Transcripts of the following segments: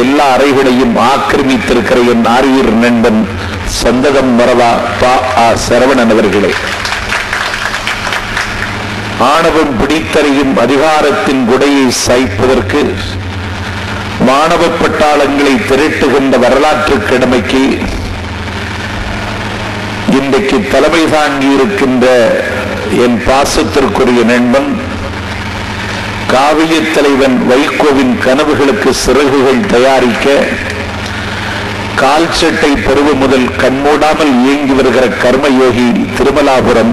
எல்லா அறைகளையும் ஆக்கிரமித்திருக்கிற என் ஆரியர் நண்பன் சந்ததம் மரவா பா ஆ சரவணன் அவர்களே, ஆணவம் பிடித்தறையும் அதிகாரத்தின் குடையை சாய்ப்பதற்கு மாணவ பட்டாளங்களை திரட்டுகின்ற வரலாற்று கடமைக்கு இன்றைக்கு தலைமை தாங்கி இருக்கின்ற என் பாசத்திற்குரிய நண்பன் காவிய தலைவன் வைகோவின் கனவுகளுக்கு சிறகுகள் தயாரிக்க கால் சட்டை பருவம் முதல் கண்மூடாமல் இயங்கி வருகிற கர்மயோகி திருமலாபுரம்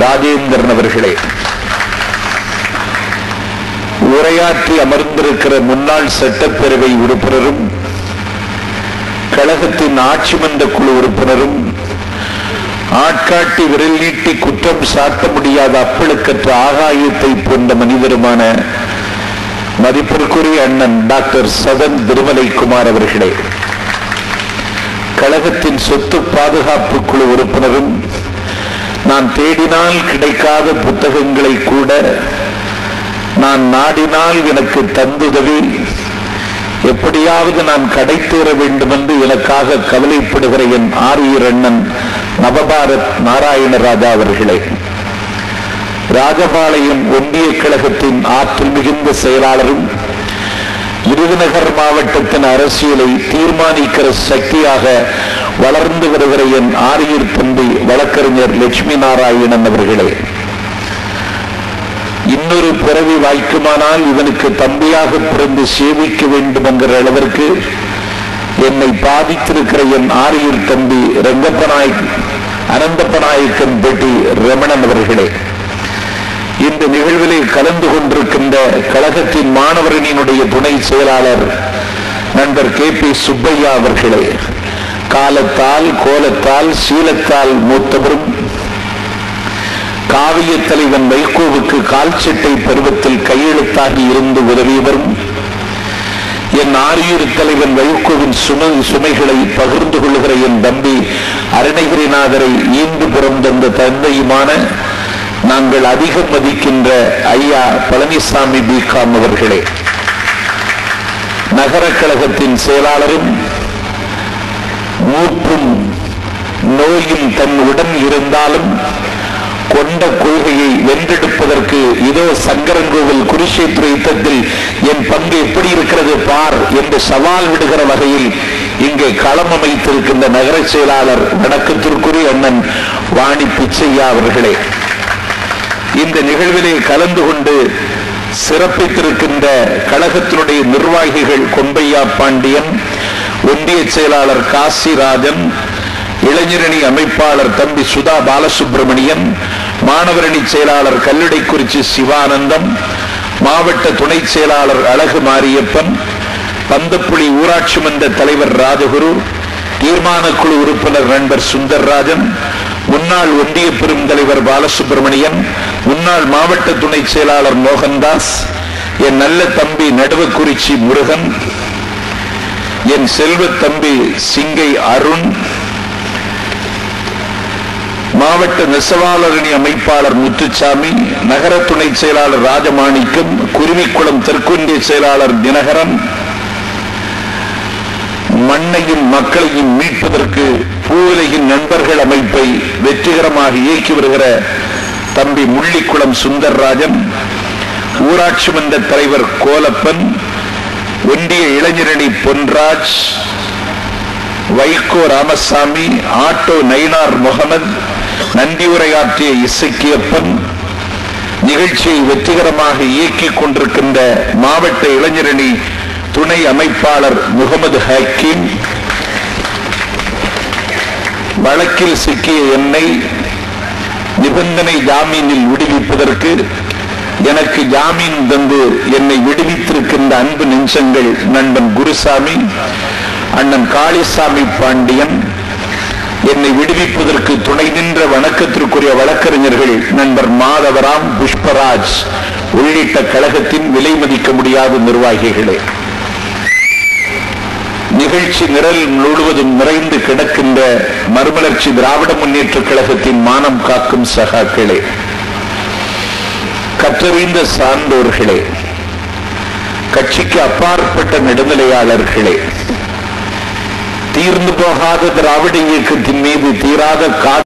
ராஜேந்திரன் அவர்களே, உரையாற்றி அமர்ந்திருக்கிற முன்னாள் சட்டப்பேரவை உறுப்பினரும் கழகத்தின் ஆட்சி மன்ற குழு உறுப்பினரும் ஆட்காட்டி விரல் நீட்டி குற்றம் சாட்ட முடியாத அப்பழுக்கற்ற ஆகாயத்தை போன்ற மனிதருமான மதிப்பிற்குரிய அண்ணன் டாக்டர் சதன் திருமலைக்குமார் அவர்களே, கழகத்தின் சொத்து பாதுகாப்பு குழு உறுப்பினரும் நான் தேடினால் கிடைக்காத புத்தகங்களை கூட நான் நாடினால் எனக்கு தந்துதவி எப்படியாவது நான் கடைத்தேற வேண்டும் என்று எனக்காக கவலைப்படுகிற என் ஆரியர் அண்ணன் நவபாரத் நாராயணராஜா அவர்களே, ராஜபாளையம் ஒன்றிய கழகத்தின் ஆற்றல் மிகுந்த செயலாளரும் விருதுநகர் மாவட்டத்தின் அரசியலை தீர்மானிக்கிற சக்தியாக வளர்ந்து வருகிற என் ஆரியர் தம்பி வழக்கறிஞர் லட்சுமி நாராயணன் அவர்களே, இன்னொரு பிறவி வாய்க்குமானால் இவனுக்கு தம்பியாக பிறந்து சேவிக்க வேண்டும் என்கிற அளவிற்கு என்னை பாதித்திருக்கிற என் ஆரியர் தம்பி அனந்தப்பநாயக்கன் பெட்டி ரமணன் அவர்களே, இந்த நிகழ்விலே கலந்து கொண்டிருக்கின்ற கழகத்தின் மாணவரணியினுடைய துணை செயலாளர் நண்பர் KP சுப்பையா அவர்களே, காலத்தால் கோலத்தால் சீலத்தால் மூத்தவரும் காவிய தலைவன் வைகோவுக்கு கால் சட்டை பருவத்தில் கையெழுத்தாகி இருந்து உதவியவரும் என் ஆரியூர் தலைவன் வைகோவின் சுமைகளை பகிர்ந்து கொள்ளுகிற என் தம்பி அருணகிரிநாதரை ஈந்து பிறந்த தந்தையுமான நாங்கள் அதிகம் மதிக்கின்ற ஐயா பழனிசாமி பிகாம் அவர்களே, நகர கழகத்தின் செயலாளரும் மூப்பும் நோயும் தன் உடன் இருந்தாலும் கொண்ட கொள்கையை வென்றெடுப்பதற்கு இதோ சங்கரன்கோவில் குருஷேத்திர யுத்தத்தில் என் பங்கு எப்படி இருக்கிறது பார் என்று சவால் விடுகிற வகையில் இங்கே களம் அமைத்திருக்கின்ற நகர செயலாளர் வணக்கத்திற்குரிய அண்ணன் வாணி பிச்சையா அவர்களே, இந்த நிகழ்விலே கலந்து கொண்டு சிறப்பித்திருக்கின்ற கழகத்தினுடைய நிர்வாகிகள் கொம்பையா பாண்டியன், ஒன்றிய செயலாளர் காசிராஜன், இளைஞரணி அமைப்பாளர் தம்பி சுதா பாலசுப்பிரமணியன், மாணவரணி செயலாளர் கல்லுடைக்குறிச்சி சிவானந்தம், மாவட்ட துணை செயலாளர் அழகு மாரியப்பன், பந்தப்புலி ஊராட்சி மன்ற தலைவர் ராஜகுரு, தீர்மான குழு உறுப்பினர் நண்பர் சுந்தர்ராஜன், முன்னாள் ஒன்றிய பெருந்தலைவர் பாலசுப்பிரமணியன், முன்னாள் மாவட்ட துணை செயலாளர் மோகன்தாஸ், என் நல்ல தம்பி நடுவக்குறிச்சி முருகன், என் செல்வ தம்பி சிங்கை அருண், மாவட்ட நெசவாளரணி அமைப்பாளர் முத்துச்சாமி, நகர துணை செயலாளர் ராஜமாணிக்கம், குருவிக்குளம் தெற்கொன்றிய செயலாளர் தினகரன், மண்ணையும் மக்களையும் மீட்பதற்கு பூவுலகின் நண்பர்கள் அமைப்பை வெற்றிகரமாக இயக்கி வருகிற தம்பி முள்ளிக்குளம் சுந்தர்ராஜன், ஊராட்சி மன்ற தலைவர் கோலப்பன், ஒன்றிய இளைஞரணி பொன்ராஜ், வைகோ ராமசாமி, ஆட்டோ நயினார் முகமது, நன்றியுரையாற்றிய இசக்கியப்பன், நிகழ்ச்சியை வெற்றிகரமாக இயக்கிக் கொண்டிருக்கின்ற மாவட்ட இளைஞரணி துணை அமைப்பாளர் முகமது ஹக்கீம், வழக்கில் சிக்கிய என்னை நிபந்தனை ஜாமீனில் விடுவிப்பதற்கு எனக்கு ஜாமீன் தந்து என்னை விடுவித்திருக்கின்ற அன்பு நெஞ்சங்கள் நண்பன் குருசாமி, அண்ணன் காளிசாமி பாண்டியன், என்னை விடுவிப்பதற்கு துணை நின்ற வணக்கத்திற்குரிய வழக்கறிஞர்கள் நண்பர் மாதவராம், புஷ்பராஜ் உள்ளிட்ட கழகத்தின் விலை மதிக்க முடியாத நிர்வாகிகளே, நிகழ்ச்சி நிரல் முழுவதும் நிறைந்து கிடக்கின்ற மறுமலர்ச்சி திராவிட முன்னேற்ற கழகத்தின் மானம் காக்கும் சகாக்களே, கற்றறிந்த சான்றோர்களே, கட்சிக்கு அப்பாற்பட்ட நடுநிலையாளர்களே, தீர்ந்து போகாத திராவிட இயக்கத்தின் மீது தீராத